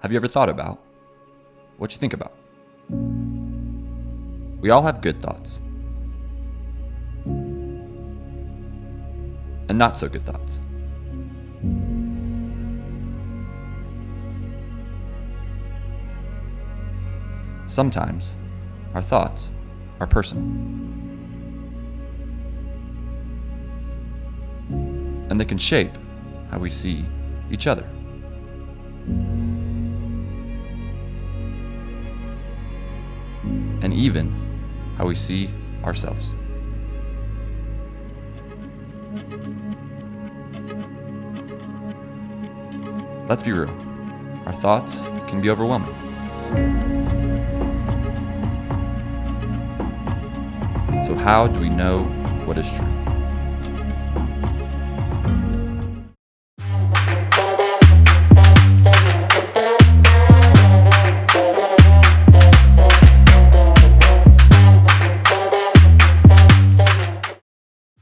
Have you ever thought about what you think about? We all have good thoughts and not so good thoughts. Sometimes our thoughts are personal, and they can shape how we see each other. And even how we see ourselves. Let's be real. Our thoughts can be overwhelming. So how do we know what is true?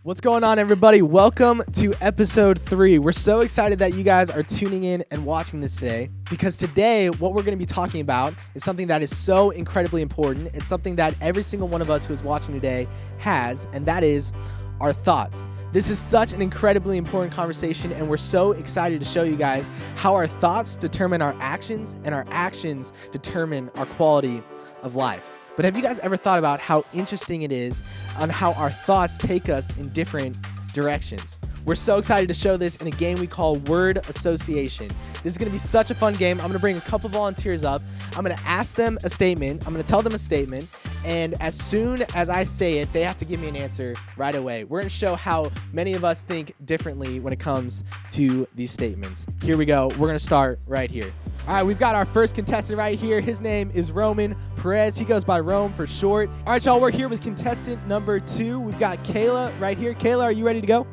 What's going on, everybody? Welcome to episode 3. We're so excited that you guys are tuning in and watching this today, because today what we're going to be talking about is something that is so incredibly important. It's something that every single one of us who is watching today has, and that is our thoughts. This is such an incredibly important conversation, and we're so excited to show you guys how our thoughts determine our actions, and our actions determine our quality of life. But have you guys ever thought about how interesting it is on how our thoughts take us in different directions? We're so excited to show this in a game we call Word Association. This is going to be such a fun game. I'm going to bring a couple volunteers up. I'm going to ask them a statement. I'm going to tell them a statement. And as soon as I say it, they have to give me an answer right away. We're going to show how many of us think differently when it comes to these statements. Here we go. We're going to start right here. All right, we've got our first contestant right here. His name is Roman Perez. He goes by Rome for short. All right, y'all, we're here with contestant number 2. We've got Kayla right here. Kayla, are you ready to go?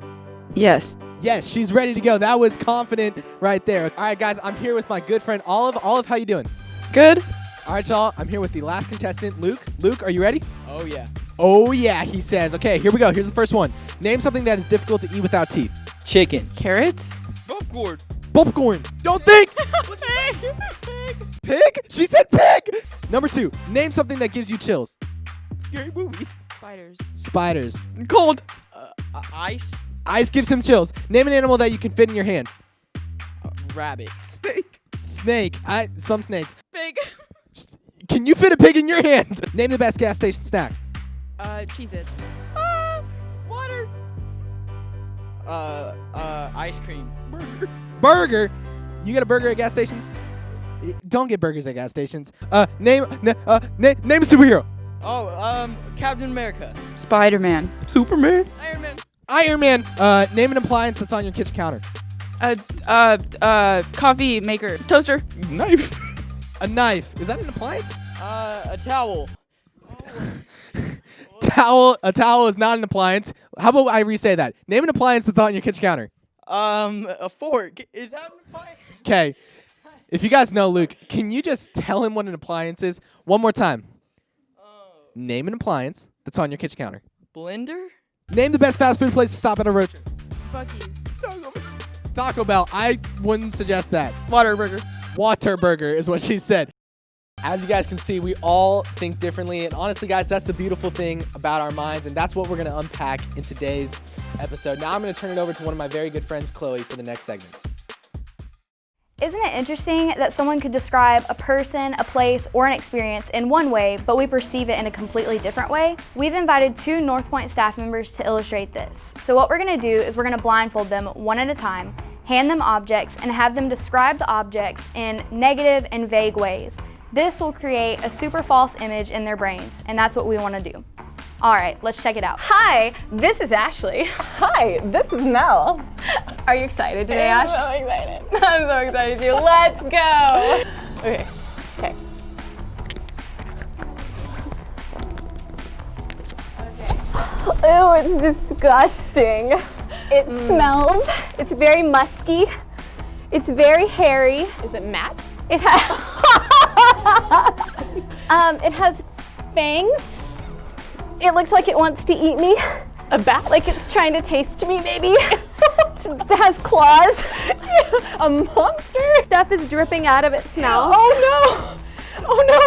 Yes. Yes, she's ready to go. That was confident right there. All right, guys, I'm here with my good friend Olive. Olive, how you doing? Good. All right, y'all, I'm here with the last contestant, Luke. Luke, are you ready? Oh, yeah. Oh, yeah, he says. Okay, here we go. Here's the first one. Name something that is difficult to eat without teeth. Chicken. Carrots. Popcorn. Popcorn. Don't think. Pig? She said pig. Number 2. Name something that gives you chills. Scary movie. Spiders. Spiders. Cold. Ice. Ice gives him chills. Name an animal that you can fit in your hand. Rabbit. Snake. Snake. Some snakes. Pig. Can you fit a pig in your hand? Name the best gas station snack. Cheez-Its. Water. Ice cream. Burger. Burger. You get a burger at gas stations? Don't get burgers at gas stations. Name a superhero. Oh, Captain America. Spider-Man. Superman. Iron Man. Name an appliance that's on your kitchen counter. Coffee maker. Toaster. Knife. A knife. Is that an appliance? A towel. A towel is not an appliance. How about I re-say that? Name an appliance that's on your kitchen counter. A fork. Is that an appliance? Okay. If you guys know Luke, can you just tell him what an appliance is? One more time. Name an appliance that's on your kitchen counter. Blender. Name the best fast food place to stop at a road trip. Buc-ee's. Taco Bell. I wouldn't suggest that. Whataburger. Waterburger is what she said. As you guys can see, we all think differently. And honestly, guys, that's the beautiful thing about our minds. And that's what we're going to unpack in today's episode. Now I'm going to turn it over to one of my very good friends, Chloe, for the next segment. Isn't it interesting that someone could describe a person, a place, or an experience in one way, but we perceive it in a completely different way? We've invited 2 North Point staff members to illustrate this. So what we're going to do is we're going to blindfold them one at a time, hand them objects, and have them describe the objects in negative and vague ways. This will create a super false image in their brains, and that's what we want to do. All right, let's check it out. Hi, this is Ashley. Hi, this is Mel. Are you excited today, Ash? I'm so excited. I'm so excited too. Let's go. Okay. Ew, it's disgusting. It smells. It's very musky. It's very hairy. Is it Matt? It has it has fangs. It looks like it wants to eat me. A bat? Like it's trying to taste me, maybe. It has claws. A monster? Stuff is dripping out of its mouth. Oh no! Oh no!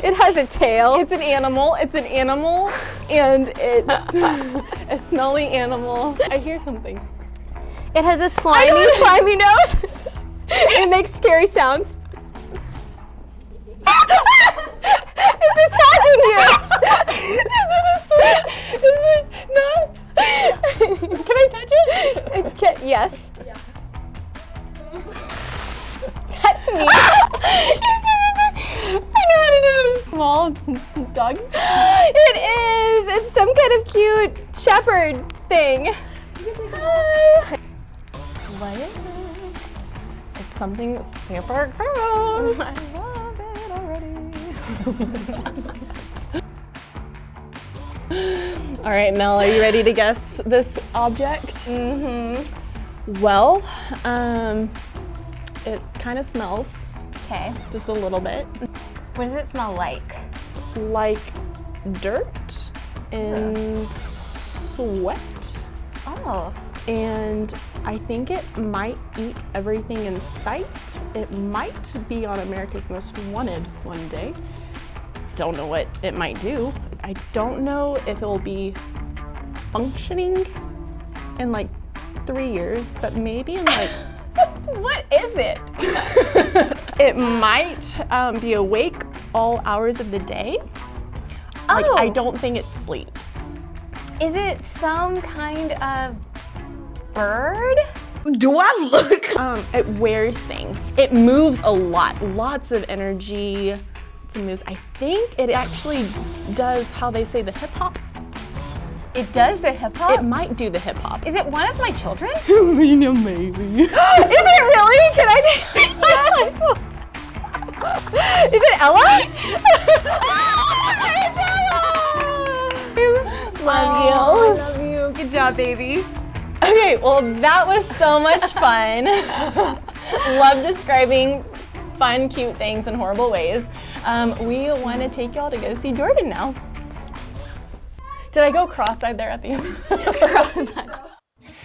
It has a tail. It's an animal. It's an animal, and it's a smelly animal. I hear something. It has a slimy nose. It makes scary sounds. It's attacking you. Is it not? Can I touch it? Yes. That's me. I know how to do a small dog. It is. It's some kind of cute shepherd thing. Hi. What is it? It's something super gross. I love it already. All right, Mel, are you ready to guess this object? Mm-hmm. Well, it kind of smells Okay. just a little bit What does it smell like? like dirt and sweat. Oh. And I think it might eat everything in sight. It might be on America's Most Wanted one day. Don't know what it might do. I don't know if it will be functioning in like 3 years, but maybe in like, What is it? it might be awake all hours of the day. Like, Oh. I don't think it sleeps. Is it some kind of bird? Do I look? It wears things. It moves a lot, lots of energy. It moves. I think it actually does how they say the hip hop. It does the hip It hop? might do the hip hop. Is it one of my children? You know, maybe. Is it really? Can I take Is it Ella? It's Ella! Love I you. love you. Good job, baby. Okay, well, that was so much fun. Love describing fun, cute things in horrible ways. We want to take y'all to go see Jordan now. Did I go cross-eyed there at the end?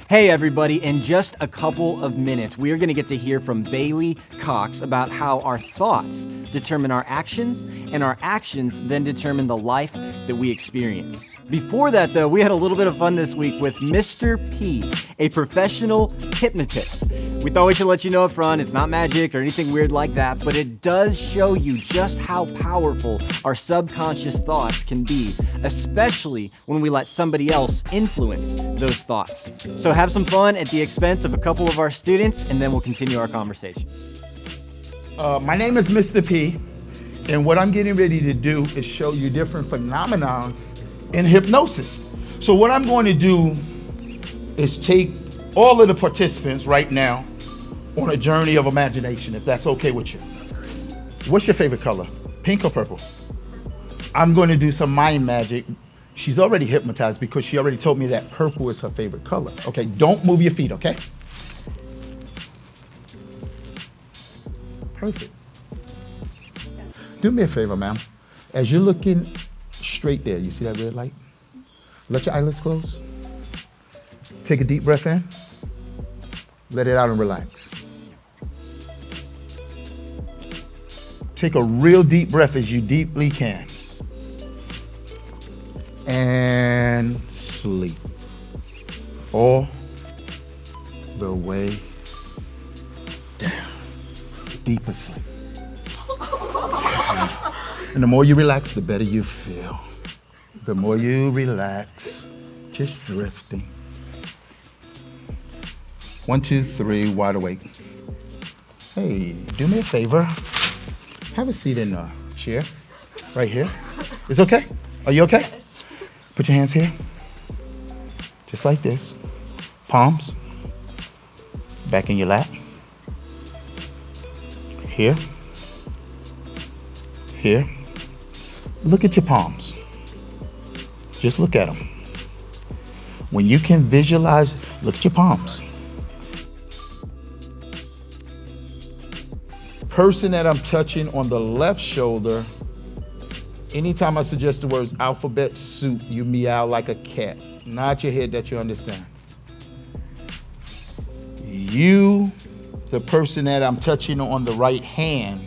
Hey everybody, in just a couple of minutes, we are going to get to hear from Bailey Cox about how our thoughts determine our actions, and our actions then determine the life that we experience. Before that, though, we had a little bit of fun this week with Mr. P, a professional hypnotist. We thought we should let you know up front, it's not magic or anything weird like that, but it does show you just how powerful our subconscious thoughts can be, especially when we let somebody else influence those thoughts. So have some fun at the expense of a couple of our students, and then we'll continue our conversation. My name is Mr. P, and what I'm getting ready to do is show you different phenomenons in hypnosis. So what I'm going to do is take all of the participants right now on a journey of imagination, if that's okay with you. What's your favorite color? Pink or purple? I'm going to do some mind magic. She's already hypnotized because she already told me that purple is her favorite color. Okay, don't move your feet, okay? Perfect. Do me a favor, ma'am. As you're looking straight there, you see that red light? Let your eyelids close. Take a deep breath in. Let it out and relax. Take a real deep breath as you deeply can. And sleep. All the way down. Deep asleep. And the more you relax, the better you feel. The more you relax, just drifting. 1, 2, 3, wide awake. Hey, do me a favor. Have a seat in the chair, right here. It's okay? Are you okay? Yes. Put your hands here. Just like this. Palms. Back in your lap. Here. Here. Look at your palms. Just look at them. When you can visualize, look at your palms. Person that I'm touching on the left shoulder, anytime I suggest the words alphabet soup, you meow like a cat. Nod your head that you understand. You, the person that I'm touching on the right hand,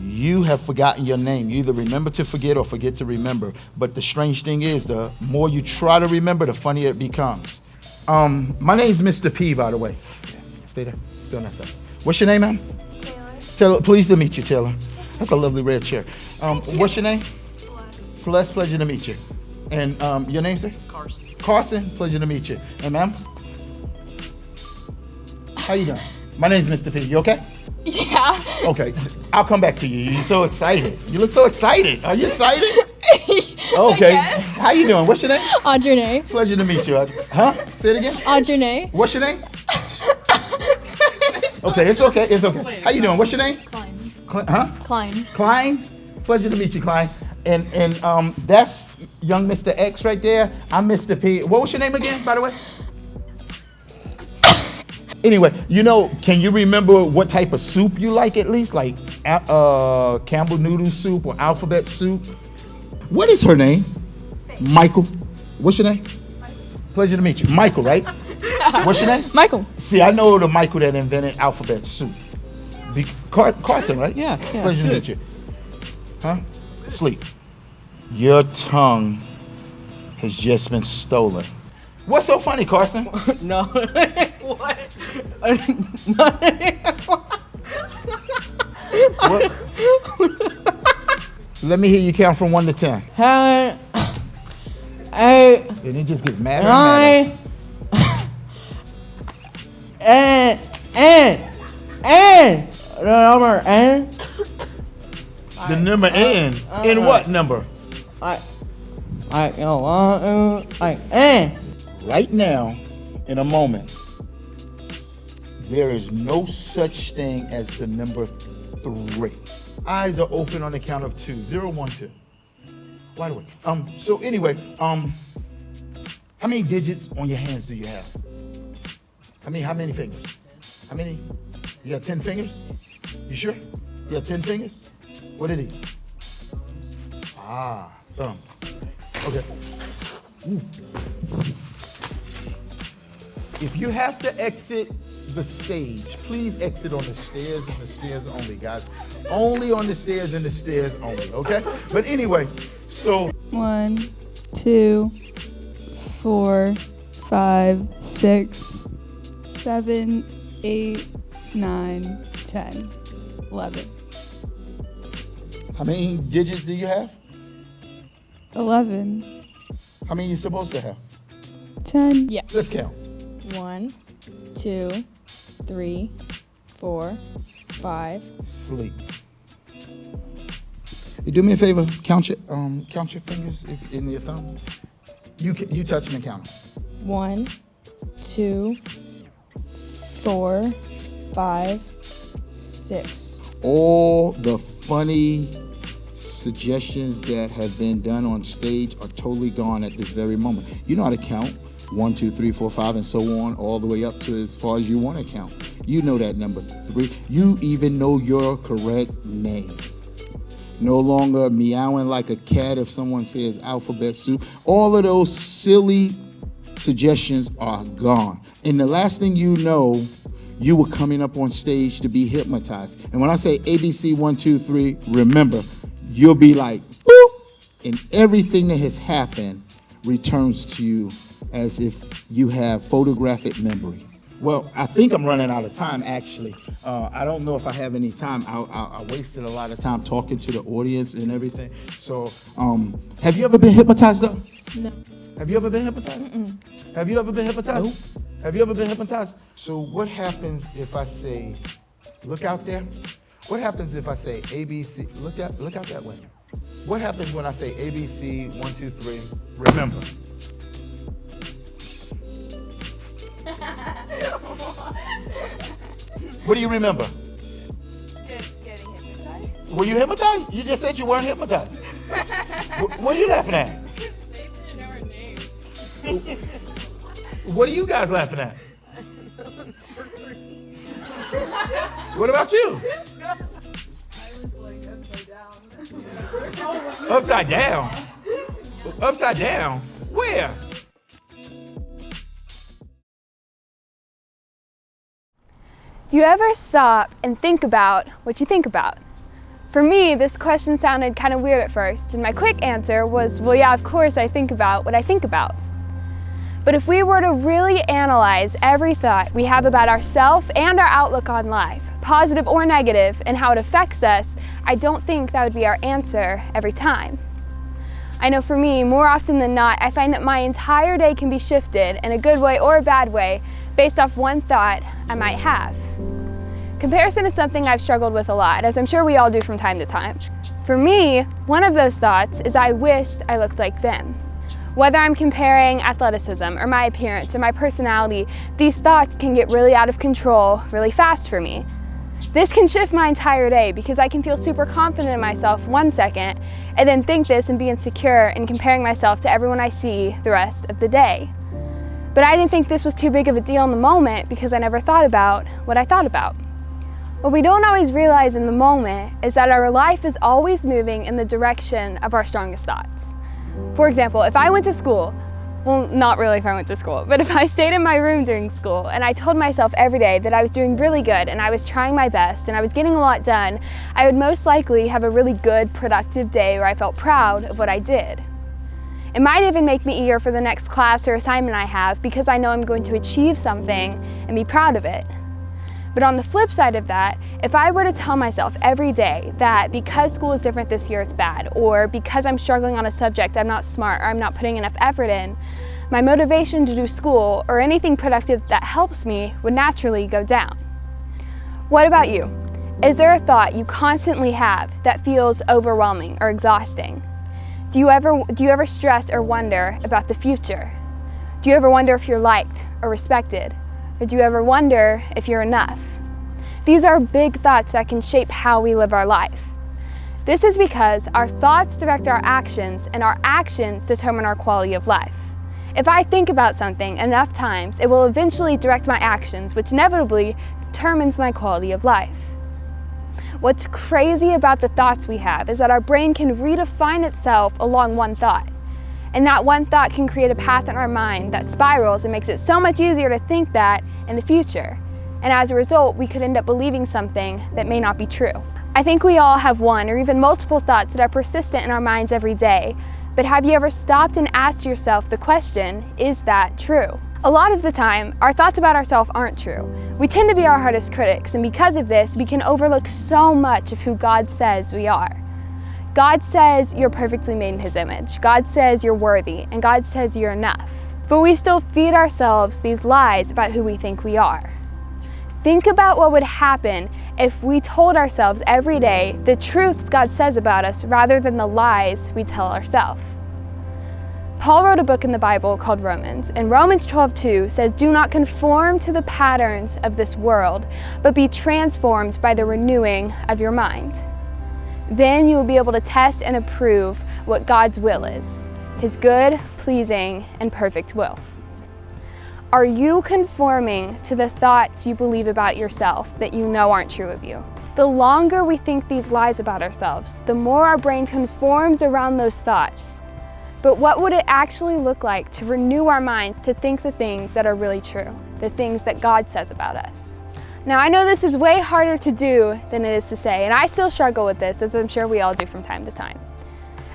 you have forgotten your name. You either remember to forget or forget to remember. But the strange thing is, the more you try to remember, the funnier it becomes. My name's Mr. P, by the way. Stay there. Stay on that side. What's your name, ma'am? Taylor. Pleased to meet you, Taylor. That's a lovely red chair. What's your name? Celeste, pleasure to meet you. And your name, sir? Carson. Carson, pleasure to meet you. And ma'am? How you doing? My name's Mr. P. You okay? Yeah. Okay, I'll come back to you. You're so excited. You look so excited. Are you excited? Okay. How you doing? What's your name? Audrey. Pleasure to meet you. Huh? Say it again. Audrey. What's your name? Okay, it's okay. It's okay. How you doing? What's your name? Klein. Huh? Klein. Klein. Pleasure to meet you, Klein. And that's young Mr. X right there. I'm Mr. P. What was your name again, by the way? Anyway, can you remember what type of soup you like at least? Like Campbell noodle soup or alphabet soup? What is her name? Michael. What's your name? Pleasure to meet you. Michael, right? What's your name? Michael. See, I know the Michael that invented alphabet soup. Carson, right? Yeah. Pleasure to meet you. Huh? Sleep. Your tongue has just been stolen. What's so funny, Carson? No. What? What? Let me hear you count from 1 to 10. 7, 8, And it just gets madder and 9, and the number N. The number N. In what number? N. Right now, in a moment, there is no such thing as the number 3. Eyes are open on the count of 2. 0, 1, 2. Wide awake. So anyway, how many digits on your hands do you have? How many fingers? How many? You got 10 fingers? You sure? You got 10 fingers? What are these? Thumbs. Okay. Ooh. If you have to exit the stage, please exit on the stairs and the stairs only, guys. Only on the stairs and the stairs only, okay? But anyway, so 1, 2, 4, 5, 6, 7, 8, 9, 10, 11. how many digits do you have? 11. How many are you supposed to have? 10. Yeah. Let's count. 1, 2, 3, 4, 5. Sleep. You do me a favor, count your fingers in your thumbs. You touch them and count them. 1, 2, 4, 5, 6. All the funny suggestions that have been done on stage are totally gone at this very moment. You know how to count. 1, 2, 3, 4, 5, and so on, all the way up to as far as you want to count. You know that number 3. You even know your correct name. No longer meowing like a cat if someone says alphabet soup. All of those silly suggestions are gone. And the last thing you know, you were coming up on stage to be hypnotized. And when I say ABC 1, 2, 3, remember, you'll be like, boop, and everything that has happened returns to you as if you have photographic memory. Well, I think I'm running out of time, actually. I don't know if I have any time. I wasted a lot of time talking to the audience and everything. So, have you ever been hypnotized, though? No. Have you ever been hypnotized? Have you ever been hypnotized? Nope. Have you ever been hypnotized? So what happens if I say, look out there? What happens if I say ABC? Look out that way. What happens when I say ABC, 1, 2, 3, remember? What do you remember? Getting hypnotized. Were you hypnotized? You just said you weren't hypnotized. What are you laughing at? Because they didn't know her name. What are you guys laughing at? What about you? I was like upside down. Upside down? Upside down? Where? Do you ever stop and think about what you think about? For me, this question sounded kind of weird at first, and my quick answer was, well, yeah, of course I think about what I think about. But if we were to really analyze every thought we have about ourselves and our outlook on life, positive or negative, and how it affects us, I don't think that would be our answer every time. I know for me, more often than not, I find that my entire day can be shifted in a good way or a bad way based off one thought I might have. Comparison is something I've struggled with a lot, as I'm sure we all do from time to time. For me, one of those thoughts is I wished I looked like them. Whether I'm comparing athleticism or my appearance or my personality, these thoughts can get really out of control really fast for me. This can shift my entire day because I can feel super confident in myself 1 second and then think this and be insecure and comparing myself to everyone I see the rest of the day. But I didn't think this was too big of a deal in the moment because I never thought about what I thought about. What we don't always realize in the moment is that our life is always moving in the direction of our strongest thoughts. For example, if I went to school, well, not really if I went to school, but if I stayed in my room during school and I told myself every day that I was doing really good and I was trying my best and I was getting a lot done, I would most likely have a really good, productive day where I felt proud of what I did. It might even make me eager for the next class or assignment I have because I know I'm going to achieve something and be proud of it. But on the flip side of that, if I were to tell myself every day that because school is different this year it's bad, or because I'm struggling on a subject I'm not smart or I'm not putting enough effort in, my motivation to do school or anything productive that helps me would naturally go down. What about you? Is there a thought you constantly have that feels overwhelming or exhausting? Do you ever stress or wonder about the future? Do you ever wonder if you're liked or respected? Or do you ever wonder if you're enough? These are big thoughts that can shape how we live our life. This is because our thoughts direct our actions and our actions determine our quality of life. If I think about something enough times, it will eventually direct my actions, which inevitably determines my quality of life. What's crazy about the thoughts we have is that our brain can redefine itself along one thought. And that one thought can create a path in our mind that spirals and makes it so much easier to think that in the future. And as a result, we could end up believing something that may not be true. I think we all have one or even multiple thoughts that are persistent in our minds every day. But have you ever stopped and asked yourself the question, is that true? A lot of the time, our thoughts about ourselves aren't true. We tend to be our hardest critics, and because of this, we can overlook so much of who God says we are. God says you're perfectly made in His image. God says you're worthy, and God says you're enough. But we still feed ourselves these lies about who we think we are. Think about what would happen if we told ourselves every day the truths God says about us rather than the lies we tell ourselves. Paul wrote a book in the Bible called Romans, and Romans 12:2 says, "Do not conform to the patterns of this world, but be transformed by the renewing of your mind. Then you will be able to test and approve what God's will is, His good, pleasing, and perfect will." Are you conforming to the thoughts you believe about yourself that you know aren't true of you? The longer we think these lies about ourselves, the more our brain conforms around those thoughts. But what would it actually look like to renew our minds to think the things that are really true, the things that God says about us? Now, I know this is way harder to do than it is to say, and I still struggle with this, as I'm sure we all do from time to time.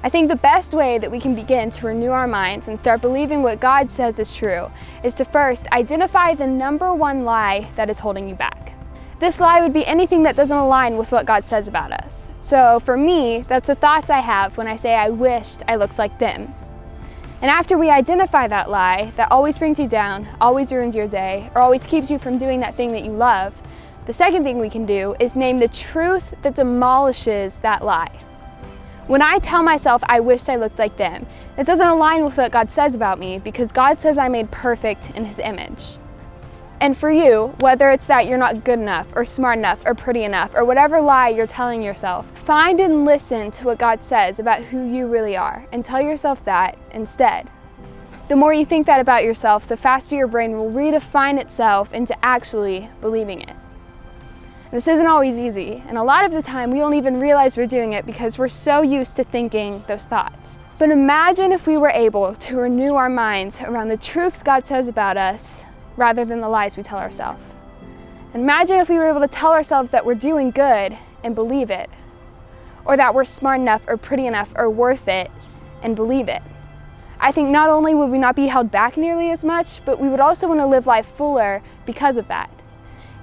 I think the best way that we can begin to renew our minds and start believing what God says is true is to first identify the number one lie that is holding you back. This lie would be anything that doesn't align with what God says about us. So for me, that's the thoughts I have when I say I wished I looked like them. And after we identify that lie that always brings you down, always ruins your day, or always keeps you from doing that thing that you love, the second thing we can do is name the truth that demolishes that lie. When I tell myself I wished I looked like them, it doesn't align with what God says about me because God says I'm made perfect in His image. And for you, whether it's that you're not good enough or smart enough or pretty enough or whatever lie you're telling yourself, find and listen to what God says about who you really are and tell yourself that instead. The more you think that about yourself, the faster your brain will redefine itself into actually believing it. This isn't always easy, and a lot of the time we don't even realize we're doing it because we're so used to thinking those thoughts. But imagine if we were able to renew our minds around the truths God says about us rather than the lies we tell ourselves. Imagine if we were able to tell ourselves that we're doing good and believe it, or that we're smart enough or pretty enough or worth it and believe it. I think not only would we not be held back nearly as much, but we would also want to live life fuller because of that.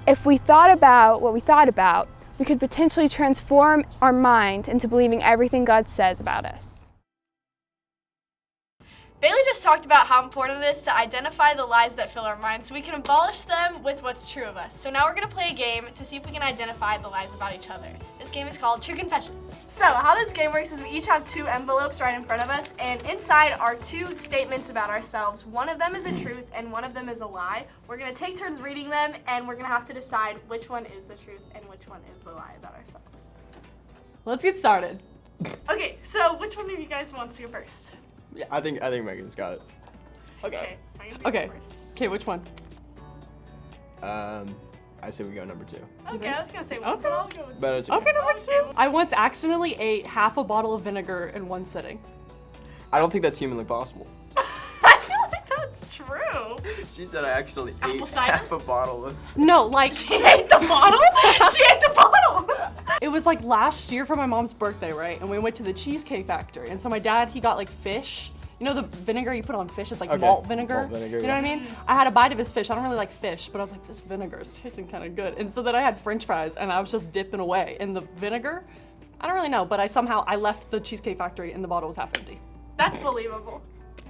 If we thought about what we thought about, we could potentially transform our mind into believing everything God says about us. Bailey just talked about how important it is to identify the lies that fill our minds so we can abolish them with what's true of us. So now we're going to play a game to see if we can identify the lies about each other. This game is called True Confessions. So how this game works is we each have 2 envelopes right in front of us, and inside are 2 statements about ourselves. One of them is a truth and one of them is a lie. We're going to take turns reading them, and we're going to have to decide which one is the truth and which one is the lie about ourselves. Let's get started. Okay, so which one of you guys wants to go first? Yeah, I think Megan's got it. Okay. Megan's gonna Okay. go first. Okay, which one? I say we go number 2. Okay, I was going to say one, Okay. but I'll go with But it's Okay, number 2. I once accidentally ate half a bottle of vinegar in one sitting. I don't think that's humanly possible. I feel like that's true. She said I actually ate Apple cider? half a bottle of. No, like She ate the bottle? She ate the bottle! it was like last year for my mom's birthday, right? And we went to the Cheesecake Factory. And so my dad, he got like fish. You know the vinegar you put on fish? It's like Okay. malt vinegar. Malt vinegar, You know yeah. what I mean? I had a bite of his fish. I don't really like fish, but I was like, this vinegar is tasting kind of good. And so then I had French fries, and I was just dipping away in the vinegar. I don't really know, but I left the Cheesecake Factory, and the bottle was half empty. That's believable.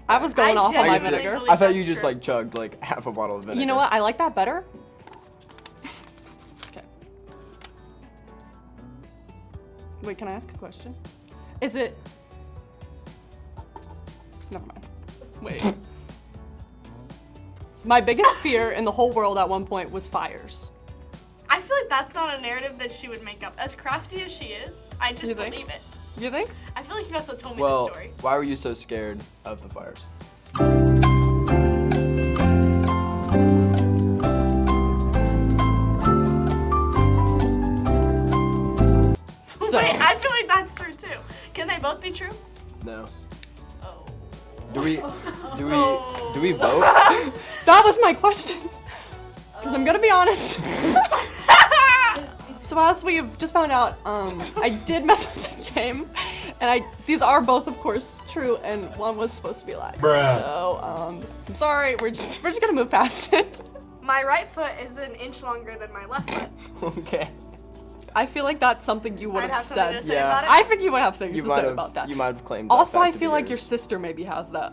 I was going off on my genuinely vinegar. believe I thought you that's just true. like chugged like half a bottle of vinegar. You know what? I like that better. Okay. Wait, can I ask a question? Is it? Never mind. Wait. My biggest fear in the whole world at one point was fires. I feel like that's not a narrative that she would make up. As crafty as she is, I just You think? believe it. You think? I feel like you also told me Well, the story. why were you so scared of the fires? So, Wait, I feel like that's true too. Can they both be true? No. Oh. Do we vote? that was my question. Because I'm gonna be honest. So as we have just found out, I did mess up the game, and these are both, of course, true, and one was supposed to be a lie. Bruh. So I'm sorry. We're just gonna move past it. My right foot is an inch longer than my left foot. Okay. I feel like that's something you would I'd have have something to said. say Yeah. about it. I think you would have things You to might say have about that. You might have claimed. that Also, I fact to feel be like your yours. sister maybe has that.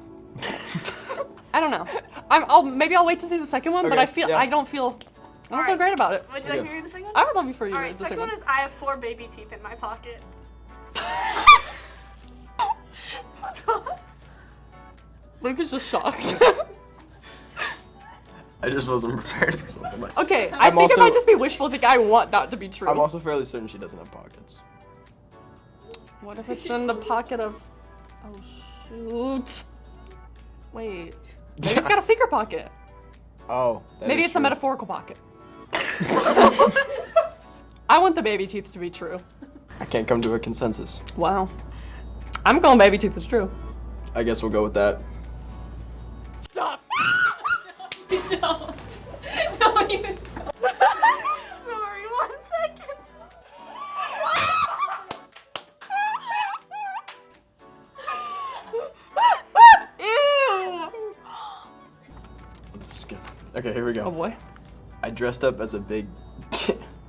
I don't know. Maybe I'll wait to see the second one, but Okay, I yeah. don't feel Alright. great about it. Would you like Okay. me to read the second one? I would love you for you to read Alright, the second second one is I have 4 baby teeth in my pocket. Thoughts? Luke is just shocked. I just wasn't prepared for something like. Okay, I I'm think it also- might just be wishful thinking. I want that to be true. I'm also fairly certain she doesn't have pockets. What if it's in the pocket of? Oh shoot! Wait, maybe it's got a secret pocket. Oh. that Maybe is it's a true. metaphorical pocket. I want the baby teeth to be true. I can't come to a consensus. Wow. I'm going baby teeth is true. I guess we'll go with that. Stop. You don't. No, you don't. Sorry, 1 second. Ew. Let's skip. Okay, here we go. Oh boy. I dressed up as a big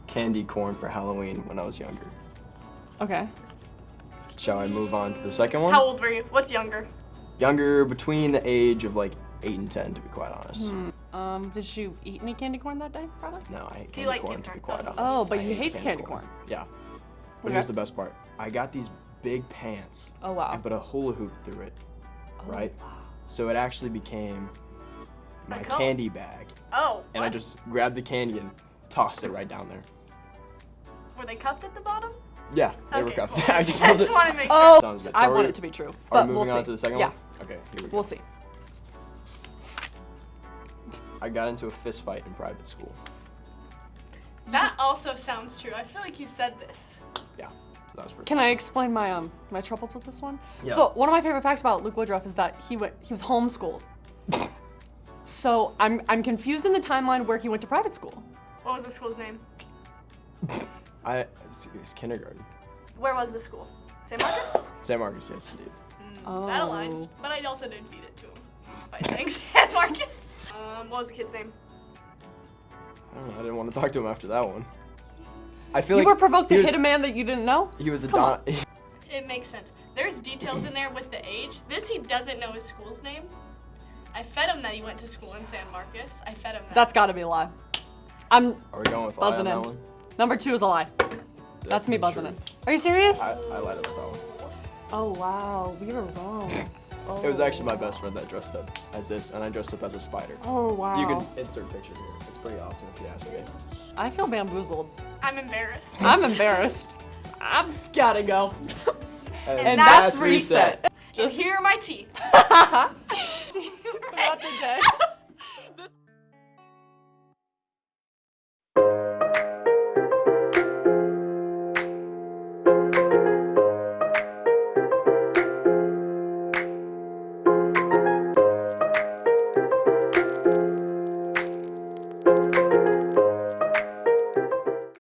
candy corn for Halloween when I was younger. Okay. Shall I move on to the second one? How old were you? What's younger? Younger, between the age of like 8 and 10, to be quite honest. Did you eat any candy corn that day? Probably. No, I hate Do you candy like corn, Kim to be Jong-un? quite honest. Oh, but I he hate hates candy corn. Yeah. But Okay. here's the best part. I got these big pants Oh wow. and put a hula hoop through it, right? So it actually became my cone. candy bag. Oh. And I what? just grabbed the candy and tossed it right down there. Were they cuffed at the bottom? Yeah, they were Okay, cuffed. cool. I just wasn't. want to make sure. Oh, Sounds good. I So want are it to be true, Are but we we'll moving see. on to the second Yeah, one? Okay, here we go. we'll see. I got into a fist fight in private school. That also sounds true. I feel like you said this. Yeah, so that was pretty. Can I explain my my troubles with this one? Yeah. So one of my favorite facts about Luke Woodruff is that he was homeschooled. So I'm confused in the timeline where he went to private school. What was the school's name? It's kindergarten. Where was the school? St. Marcus? San Marcos, yes, indeed. That aligns, but I also didn't feed it to him by saying San Marcos. What was the kid's name? I don't know. I didn't want to talk to him after that one. I feel You like were provoked to he was- hit a man that you didn't know? He was a Come on. Don. It makes sense. There's details in there with the age. This, he doesn't know his school's name. I fed him that he went to school in San Marcos. I fed him that. That's gotta be a lie. I'm Are we going with lie on buzzing that in. one? Number 2 is a lie. That's me the buzzing truth. in. Are you serious? I lied about that one. Oh wow, we were wrong. It was actually my best friend that dressed up as this, and I dressed up as a spider. Oh wow. You can insert a picture here. It's pretty awesome if you ask me. I feel bamboozled. I'm embarrassed. I'm embarrassed. I've gotta go. And that's reset. And here are my teeth. About the day.